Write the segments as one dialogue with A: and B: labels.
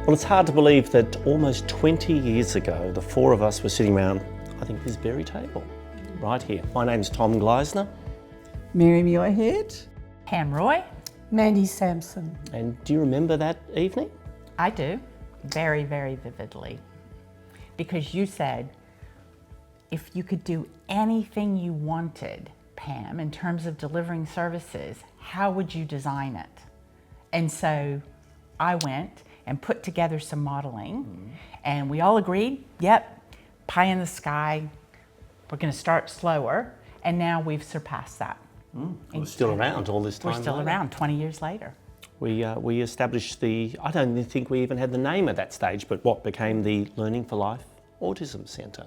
A: Well, it's hard to believe that almost 20 years ago, the four of us were sitting around, I think, this very table, right here. My name's Tom Gleisner.
B: Mary Muirhead.
C: Pam Roy.
D: Mandy Sampson.
A: And do you remember that evening?
C: I do, very, very vividly. Because you said, if you could do anything you wanted, Pam, in terms of delivering services, how would you design it? And so I went and put together some modeling, and we all agreed, yep, pie in the sky, we're gonna start slower, and now we've surpassed that.
A: We're still around all this time.
C: We're still
A: later.
C: around 20 years later.
A: We established I don't think we even had the name at that stage, but what became the Learning for Life Autism Centre.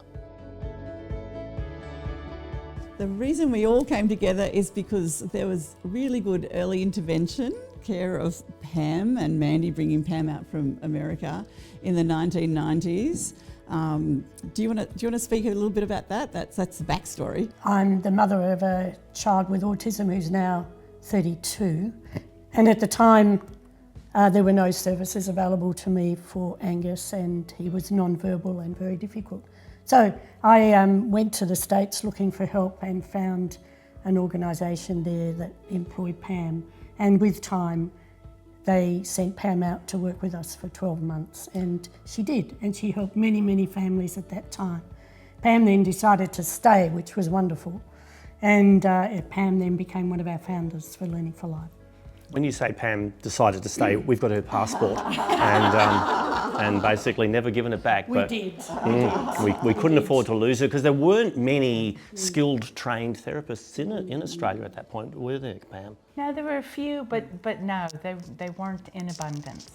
B: The reason we all came together is because there was really good early intervention care of Pam and Mandy, bringing Pam out from America in the 1990s. Do you want to speak a little bit about that? That's the backstory.
D: I'm the mother of a child with autism who's now 32, and at the time there were no services available to me for Angus, and he was non-verbal and very difficult. So I went to the States looking for help and found an organisation there that employed Pam, and with time they sent Pam out to work with us for 12 months, and she did, and she helped many, many families at that time. Pam then decided to stay, which was wonderful, and Pam then became one of our founders for Learning for Life.
A: When you say Pam decided to stay, we've got her passport and basically never given it back.
D: We
A: couldn't afford to lose her because there weren't many skilled, trained therapists in Australia at that point, were there, Pam?
C: No, there were a few, but no, they weren't in abundance.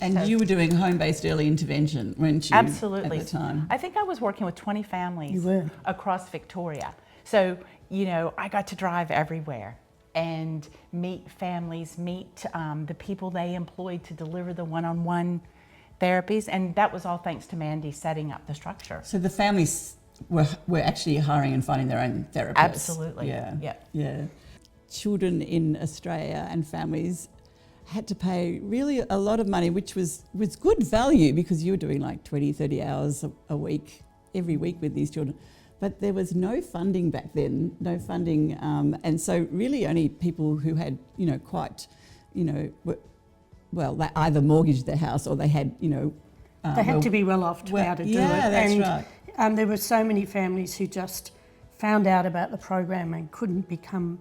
B: And you were doing home-based early intervention, weren't you?
C: Absolutely.
B: At the time.
C: I think I was working with 20 families
D: You were.
C: across Victoria. So, I got to drive everywhere and meet families, meet the people they employed to deliver the one-on-one therapies, and that was all thanks to Mandy setting up the structure.
B: So the families were actually hiring and finding their own therapists.
C: Absolutely.
B: Yeah. Children in Australia and families had to pay really a lot of money, which was good value because you were doing like 20, 30 hours a week, every week with these children. But there was no funding back then, and so really only people who had, they either mortgaged their house or they had,
D: They had to be well off to be able to do it.
B: Yeah, that's right.
D: There were so many families who just found out about the program and couldn't become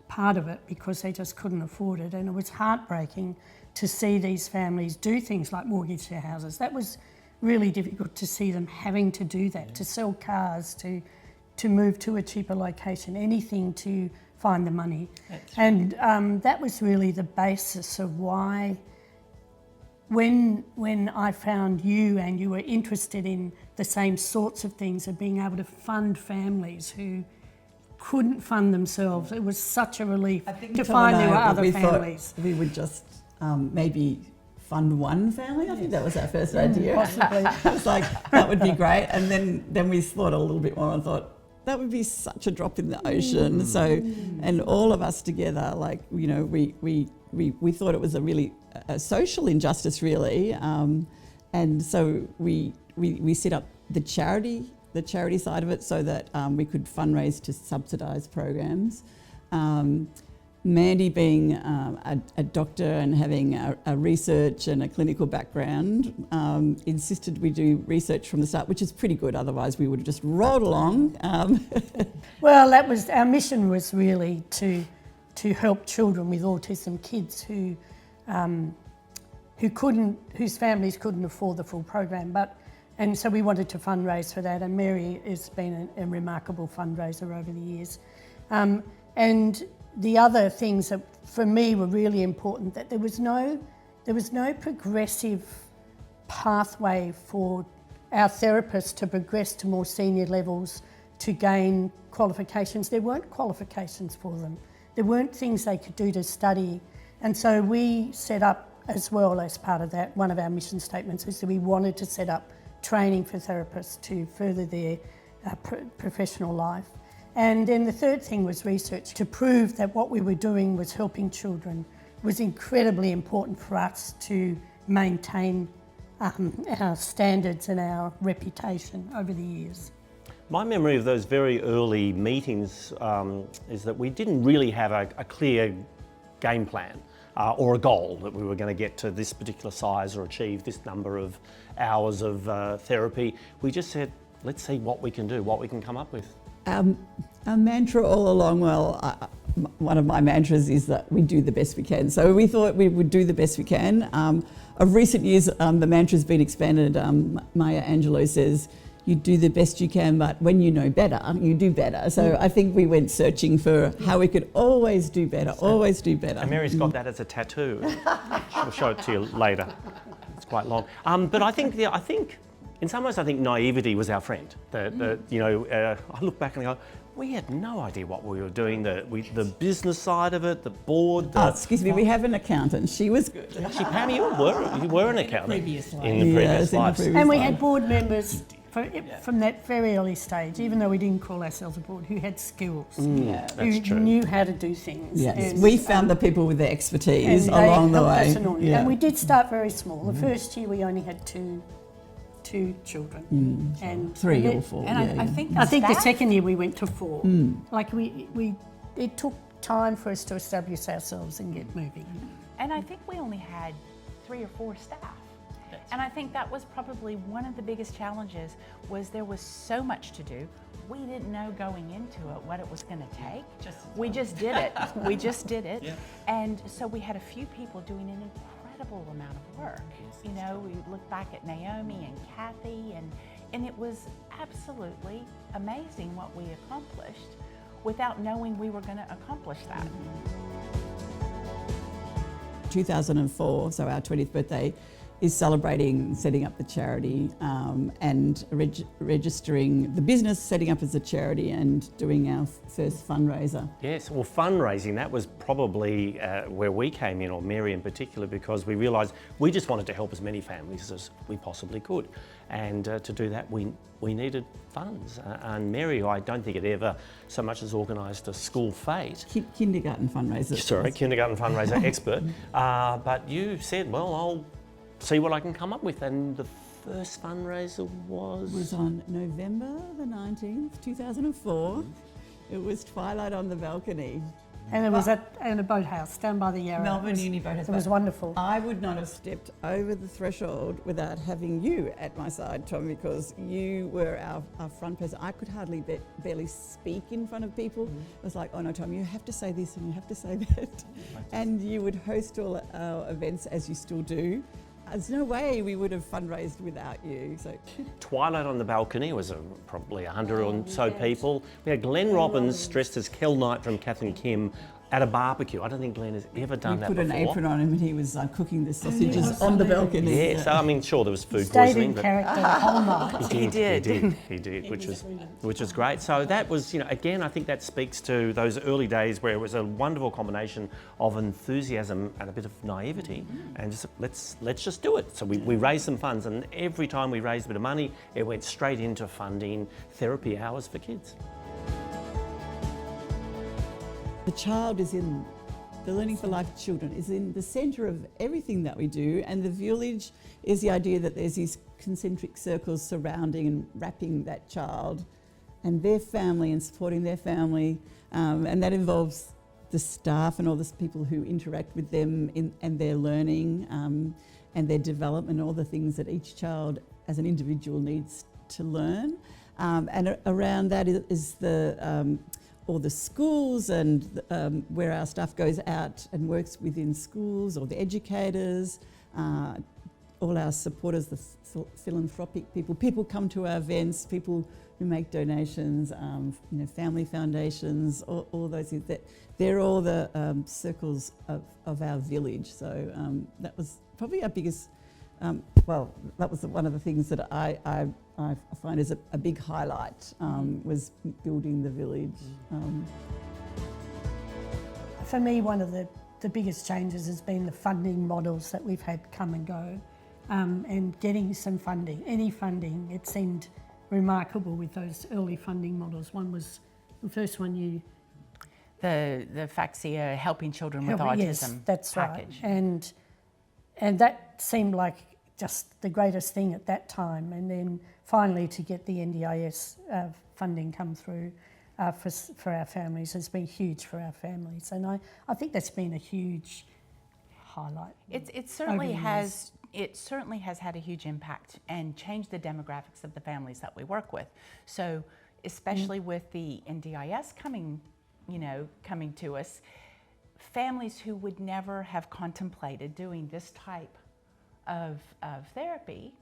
D: part of it because they just couldn't afford it. And it was heartbreaking to see these families do things like mortgage their houses. That was really difficult to see them having to do that, to sell cars, to move to a cheaper location, anything to find the money. And that was really the basis of why when I found you and you were interested in the same sorts of things of being able to fund families who couldn't fund themselves, it was such a relief to find there were other families.
B: We would just maybe fund one family. I think that was our first idea.
D: Possibly.
B: It was like, that would be great. And then we thought a little bit more and thought, that would be such a drop in the ocean. So, and all of us together, we thought it was a social injustice really. And so we set up the charity side of it so that we could fundraise to subsidise programs. Mandy being a doctor and having a research and a clinical background, insisted we do research from the start, which is pretty good, otherwise we would have just rolled along.
D: Well, our mission was really to help children with autism, kids whose families couldn't afford the full program, and so we wanted to fundraise for that, and Mary has been a remarkable fundraiser over the years. And the other things that for me were really important, that there was no progressive pathway for our therapists to progress to more senior levels to gain qualifications. There weren't qualifications for them. There weren't things they could do to study. And so we set up, as well as part of that, one of our mission statements is that we wanted to set up training for therapists to further their professional life. And then the third thing was research to prove that what we were doing was helping children was incredibly important for us to maintain our standards and our reputation over the years.
A: My memory of those very early meetings is that we didn't really have a clear game plan or a goal that we were going to get to this particular size or achieve this number of hours of therapy. We just said, let's see what we can do, what we can come up with.
B: Our mantra all along, one of my mantras is that we do the best we can. So we thought we would do the best we can. Of recent years, the mantra's been expanded. Maya Angelou says, you do the best you can, but when you know better, you do better. So I think we went searching for how we could always do better, always do better.
A: And Mary's got that as a tattoo. She'll show it to you later. It's quite long. But I think in some ways, I think naivety was our friend. I look back and I go, we had no idea what we were doing. The business side of it, the board.
B: Excuse me, we have an accountant. She was good.
A: Actually, Pam, you were an accountant in the previous lives.
D: And we had board members from that very early stage, even though we didn't call ourselves a board, who had skills, who knew how to do things.
B: Yes, we found the people with the expertise along the way.
D: And we did start very small. The first year we only had two children, and
B: 3 or 4.
C: And I think
D: the second year we went to 4. Like it took time for us to establish ourselves and get moving.
C: And I think we only had 3 or 4 staff. And I think that was probably one of the biggest challenges, was there was so much to do. We didn't know going into it what it was going to take. We just did it. We just did it. Yeah. And so we had a few people doing an incredible amount of work. You know, we look back at Naomi and Kathy, and it was absolutely amazing what we accomplished without knowing we were going to accomplish that.
B: 2004, so our 20th birthday, is celebrating setting up the charity and registering the business, setting up as a charity, and doing our first fundraiser.
A: Yes, well, fundraising, that was probably where we came in, or Mary in particular, because we realised we just wanted to help as many families as we possibly could. And to do that, we needed funds. And Mary, who I don't think had ever so much as organised a school fete.
B: Kindergarten fundraiser.
A: Sorry, kindergarten fundraiser expert. But you said, well, I'll see what I can come up with. And the first fundraiser was
B: on November the 19th, 2004. It was twilight on the balcony.
D: And it was in a boathouse down by the Yarra.
B: Melbourne Uni Boathouse.
D: It was wonderful.
B: I would not have stepped over the threshold without having you at my side, Tom, because you were our front person. I could hardly barely speak in front of people. It was like, oh no, Tom, you have to say this and you have to say that. And you would host all our events, as you still do. There's no way we would have fundraised without you. So
A: Twilight on the Balcony was probably 100 or so people. We had Glenn Robbins dressed as Kel Knight from Kath and Kim at a barbecue. I don't think Glenn has ever done that before.
B: We put an apron on him and he was cooking the sausages on the balcony.
A: Yeah, so I mean, sure, there was food
D: Stayed
A: poisoning.
D: in character the whole night.
A: He did, which was great. So that was, again, I think that speaks to those early days where it was a wonderful combination of enthusiasm and a bit of naivety, and just let's just do it. So we raised some funds, and every time we raised a bit of money, it went straight into funding therapy hours for kids.
B: The child is in, the Learning for Life children is in the centre of everything that we do, and the village is the idea that there's these concentric circles surrounding and wrapping that child and their family and supporting their family, and that involves the staff and all the people who interact with them and their learning and their development, all the things that each child as an individual needs to learn. And around that is all the schools and where our staff goes out and works within schools, or the educators, all our supporters, the philanthropic people come to our events, people who make donations, family foundations, all those things. They're all the circles of our village. So that was probably our biggest, that was one of the things that I find as a big highlight, was building the village.
D: For me, one of the biggest changes has been the funding models that we've had come and go, and getting some funding, any funding. It seemed remarkable with those early funding models. One was the first one
C: The FAXIA Helping Children with Autism
D: yes, that's
C: package.
D: Right. And that seemed like just the greatest thing at that time. And then finally to get the NDIS funding come through for our families has been huge for our families. And I think that's been a huge highlight.
C: It certainly has. It certainly has had a huge impact and changed the demographics of the families that we work with. So, especially with the NDIS coming to us, families who would never have contemplated doing this type of therapy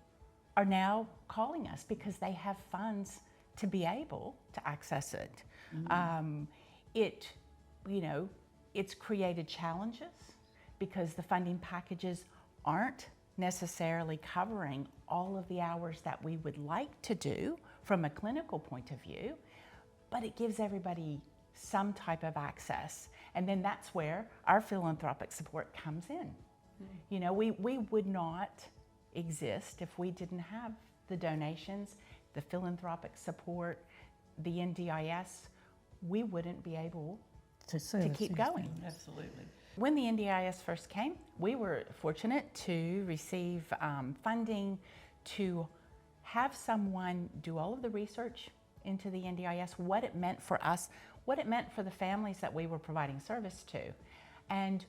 C: are now calling us because they have funds to be able to access it. It's created challenges because the funding packages aren't necessarily covering all of the hours that we would like to do from a clinical point of view, but it gives everybody some type of access. And then that's where our philanthropic support comes in. You know, we would not exist if we didn't have the donations, the philanthropic support, the NDIS. We wouldn't be able to keep going.
B: Absolutely.
C: When the NDIS first came, we were fortunate to receive funding to have someone do all of the research into the NDIS, what it meant for us, what it meant for the families that we were providing service to. And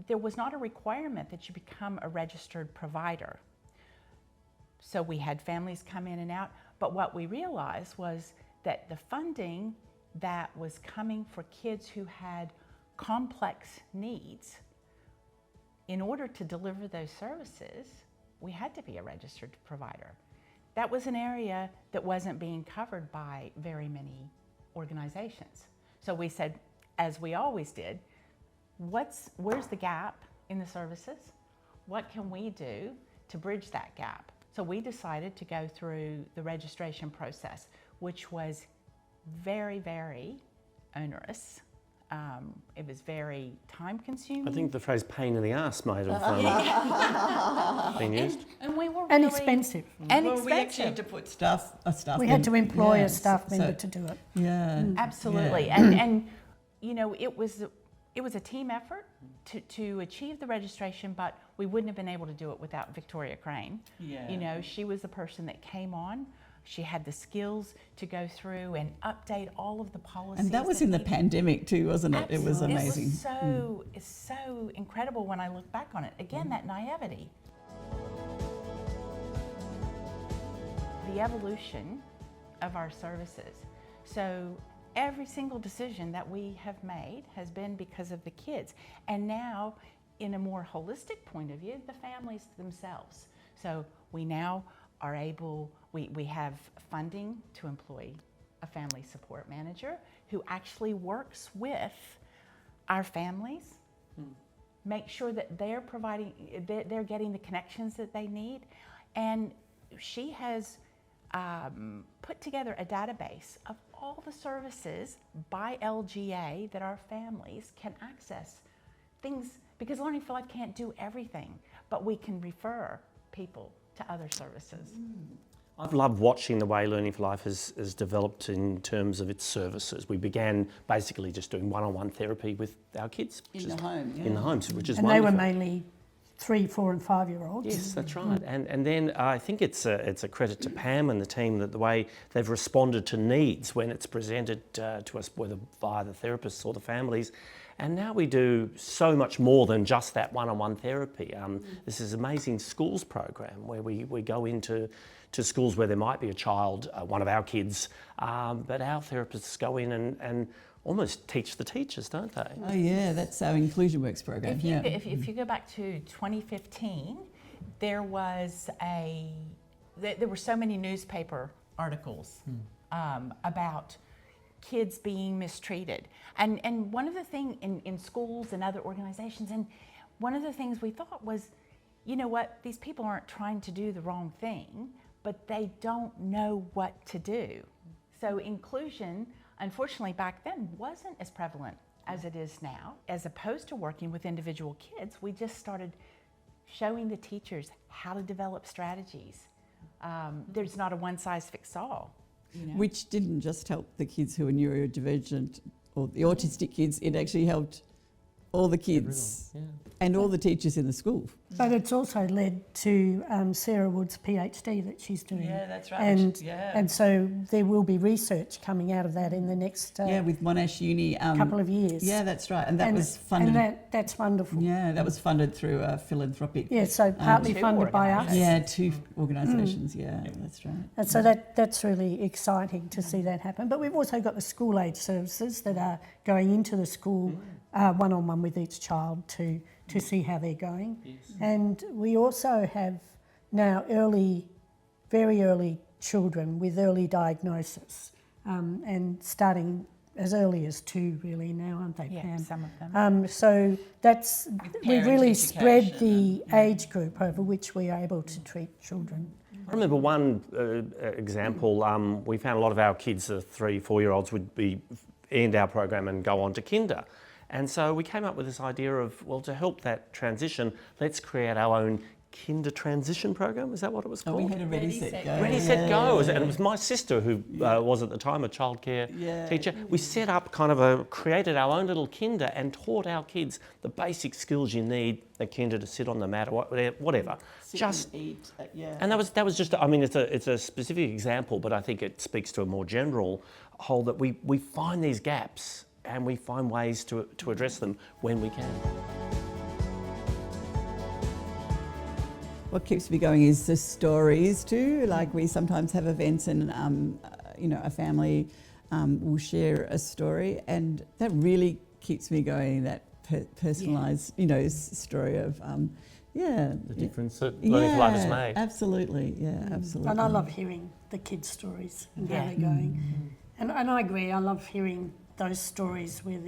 C: there was not a requirement that you become a registered provider. So we had families come in and out, but what we realized was that the funding that was coming for kids who had complex needs, in order to deliver those services, we had to be a registered provider. That was an area that wasn't being covered by very many organizations. So we said, as we always did, where's the gap in the services? What can we do to bridge that gap? So we decided to go through the registration process, which was very, very onerous. It was very time consuming.
A: I think the phrase pain in the arse might have been used.
C: And we were
D: And
C: really
D: expensive.
C: And
B: Well, we actually had
C: expensive.
B: to put staff
D: We had to employ
B: yeah,
D: a staff member to do it.
B: Yeah.
C: Absolutely.
B: Yeah.
C: And you know, it was a team effort to achieve the registration, but we wouldn't have been able to do it without Victoria Crane.
B: Yeah.
C: You know, she was the person that came on. She had the skills to go through and update all of the policies.
B: And that was in the
C: needed.
B: pandemic too, wasn't it?
C: Absolutely.
B: It was amazing.
C: It's so incredible when I look back on it. Again, that naivety. The evolution of our services. So every single decision that we have made has been because of the kids. And now, in a more holistic point of view, the families themselves. So we now are able, we have funding to employ a family support manager who actually works with our families, make sure that they're getting the connections that they need. And she has put together a database of all the services by LGA that our families can access. Things, because Learning for Life can't do everything, but we can refer people to other services.
A: I've loved watching the way Learning for Life has developed in terms of its services. We began basically just doing one-on-one therapy with our kids.
B: In the home, yeah.
A: In the homes, which is
D: And
A: wonderful.
D: they were mainly 3, 4 and 5-year-olds.
A: Yes, that's right. And then I think it's a credit to Pam and the team that the way they've responded to needs when it's presented to us, whether via the therapists or the families. And now we do so much more than just that one-on-one therapy. This is an amazing schools program where we go into schools where there might be a child, one of our kids, but our therapists go in and almost teach the teachers, don't they?
B: Oh yeah, that's our Inclusion Works program.
C: If you go back to 2015, there were so many newspaper articles about kids being mistreated. And one of the things in schools and other organizations, and one of the things we thought was, you know what, these people aren't trying to do the wrong thing, but they don't know what to do. So inclusion, unfortunately back then, wasn't as prevalent as it is now. As opposed to working with individual kids, we just started showing the teachers how to develop strategies. There's not a one-size-fits-all. You know?
B: Which didn't just help the kids who are neurodivergent or the autistic kids, it actually helped all the kids and all the teachers in the school.
D: But it's also led to Sarah Wood's PhD that she's doing.
B: Yeah, that's right.
D: And so there will be research coming out of that in the next
B: with Monash Uni
D: couple of years.
B: Yeah, that's right. And that was funded.
D: And that's wonderful.
B: Yeah, that was funded through a philanthropic.
D: Yeah, so partly funded by us.
B: Yeah, 2 organisations. Yeah, that's right.
D: And so that's really exciting to see that happen. But we've also got the school age services that are going into the school one-on-one with each child to see how they're going. Yes. And we also have now very early children with early diagnosis and starting as early as 2 really now, aren't they, Pam?
C: Yeah, some of them.
D: So we've really spread the age group over which we are able to treat children.
A: I remember one example, we found a lot of our kids, 3, 4-year-olds, would end our program and go on to kinder. And so we came up with this idea of, well, to help that transition, let's create our own kinder transition program. Is that what it was called?
B: We had a Ready, Set, Go.
A: Ready, Set, Go. And it was my sister who was at the time a childcare teacher. We set up created our own little kinder and taught our kids the basic skills you need at kinder to sit on the mat or whatever.
B: Sit and eat,
A: And that was just, I mean, it's a specific example, but I think it speaks to a more general whole that we find these gaps and we find ways to address them when we can.
B: What keeps me going is the stories too. Like we sometimes have events and a family will share a story, and that really keeps me going. That personalised, story of the
A: difference that learning for life has made.
B: Absolutely, absolutely.
D: And I love hearing the kids' stories and how they're going. And I agree. I love hearing those stories where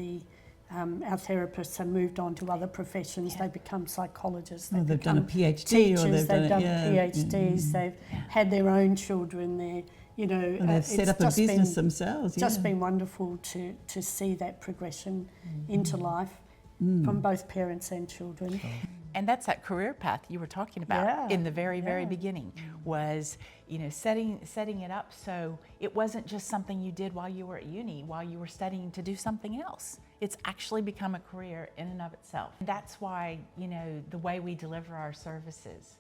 D: our therapists have moved on to other professions. They become psychologists.
B: They've done a PhD,
D: teachers,
B: or they've done
D: PhDs. They've had their own children.
B: And they've set up a business themselves.
D: It's just been wonderful to see that progression into life from both parents and children.
C: And that's that career path you were talking about in the very beginning, was setting it up so it wasn't just something you did while you were at uni, while you were studying to do something else. It's actually become a career in and of itself. That's why, the way we deliver our services,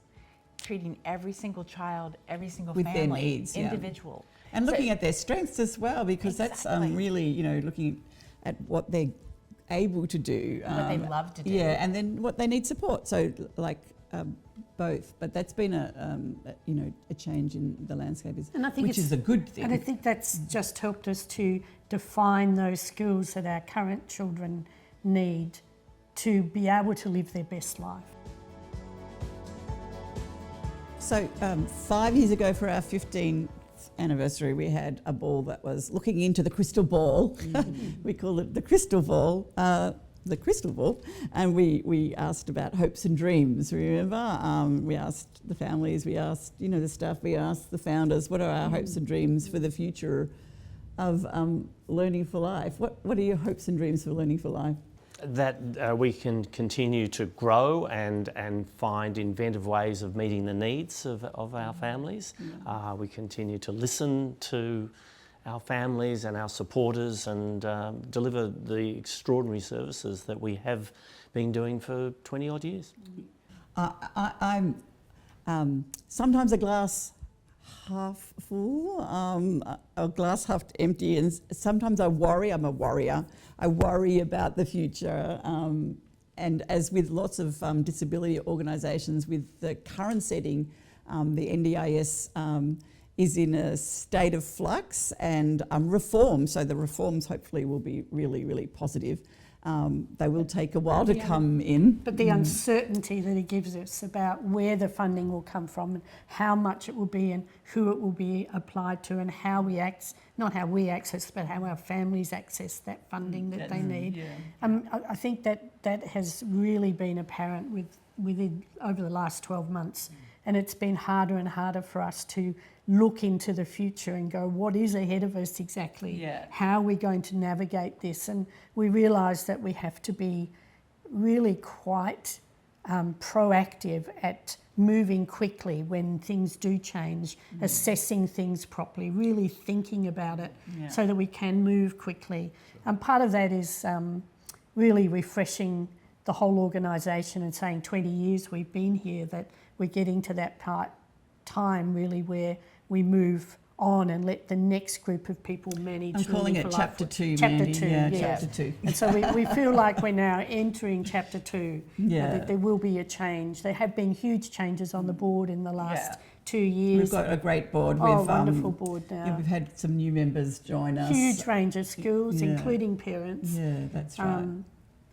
C: treating every single child, every single
B: with
C: family,
B: their needs,
C: individual.
B: And looking at their strengths as well, because that's really, looking at what they're able to do.
C: What they love to do.
B: Yeah, and then what they need support. So both. But that's been a change in the landscape, which is a good thing.
D: And I think that's just helped us to define those skills that our current children need to be able to live their best life. So
B: 5 years ago, for our 15th anniversary, we had a ball that was looking into the crystal ball. We call it the crystal ball. And we asked about hopes and dreams, remember? We asked the families, we asked, the staff, we asked the founders, what are our hopes and dreams for the future of Learning for Life? What are your hopes and dreams for Learning for Life?
A: That we can continue to grow and find inventive ways of meeting the needs of our families. We continue to listen to our families and our supporters and deliver the extraordinary services that we have been doing for 20 odd years.
B: I'm sometimes a glass half full, a glass half empty, and sometimes I worry. I'm a worrier. I worry about the future, and as with lots of disability organisations, with the current setting, the NDIS is in a state of flux and reform. So the reforms hopefully will be really, really positive. They will take a while to come in.
D: But the uncertainty that it gives us about where the funding will come from and how much it will be and who it will be applied to and how we not how we access, but how our families access that funding that they need. I think that has really been apparent within over the last 12 months. And it's been harder and harder for us to look into the future and go, what is ahead of us exactly? How are we going to navigate this? And we realise that we have to be really quite proactive at moving quickly when things do change, assessing things properly, really thinking about it so that we can move quickly. And part of that is really refreshing the whole organisation and saying 20 years we've been here, that we're getting to that time really where we move on and let the next group of people manage.
B: I'm calling it chapter 2,
D: Chapter
B: Mandy.
D: 2,
B: yeah,
D: yeah.
B: chapter 2.
D: And so we feel like we're now entering chapter 2.
B: Yeah.
D: That there will be a change. There have been huge changes on the board in the last 2 years.
B: We've got a great board.
D: Wonderful board now.
B: Yeah, we've had some new members join us.
D: Huge range of skills,
B: Yeah.
D: including parents.
B: Yeah, that's right.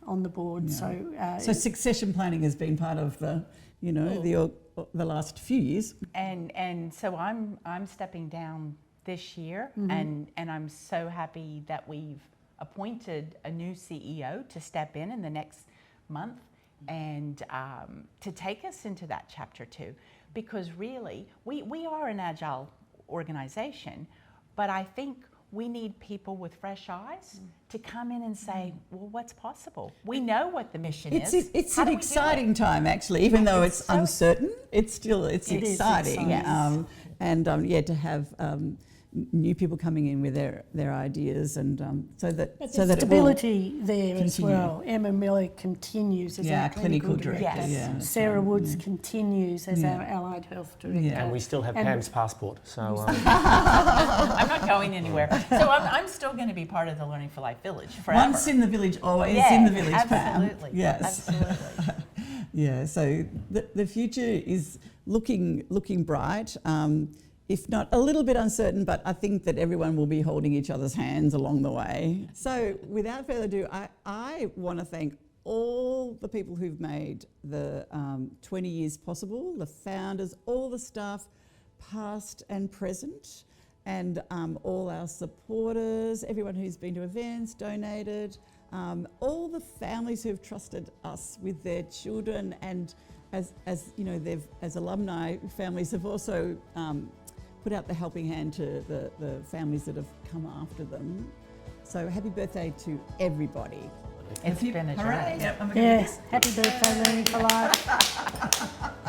D: On the board.
B: Yeah. So succession planning has been part of the, the last few years.
C: And so I'm stepping down this year, and I'm so happy that we've appointed a new CEO to step in the next month and to take us into that chapter 2, because really we are an agile organisation, but I think we need people with fresh eyes to come in and say, well, what's possible? We know what the mission is.
B: It's an exciting time, actually, even though it's uncertain. It's exciting.
C: exciting. Yes.
B: To have new people coming in with their ideas, and so that
D: But
B: so
D: there's
B: that
D: stability there as
B: continue.
D: well. Emma Miller continues as our clinical director.
B: Yes. Yeah, that's
D: Sarah
B: right.
D: Woods continues as our allied health director.
B: Yeah.
A: And we still have Pam's passport, so
C: I'm not going anywhere. So I'm still going to be part of the Learning for Life Village forever.
B: Once in the village, always
C: Yeah,
B: in the village, Pam.
C: absolutely.
B: Yes.
C: Absolutely.
B: Yeah, so the future is looking bright. If not a little bit uncertain, but I think that everyone will be holding each other's hands along the way. So without further ado, I want to thank all the people who've made the 20 years possible, the founders, all the staff, past and present, and all our supporters, everyone who's been to events, donated, all the families who've trusted us with their children, and as you know, as alumni families have also put out the helping hand to the families that have come after them. So happy birthday to everybody.
C: It's been a journey.
B: Hooray. Yep,
D: Yes, happy birthday, Learning for Life.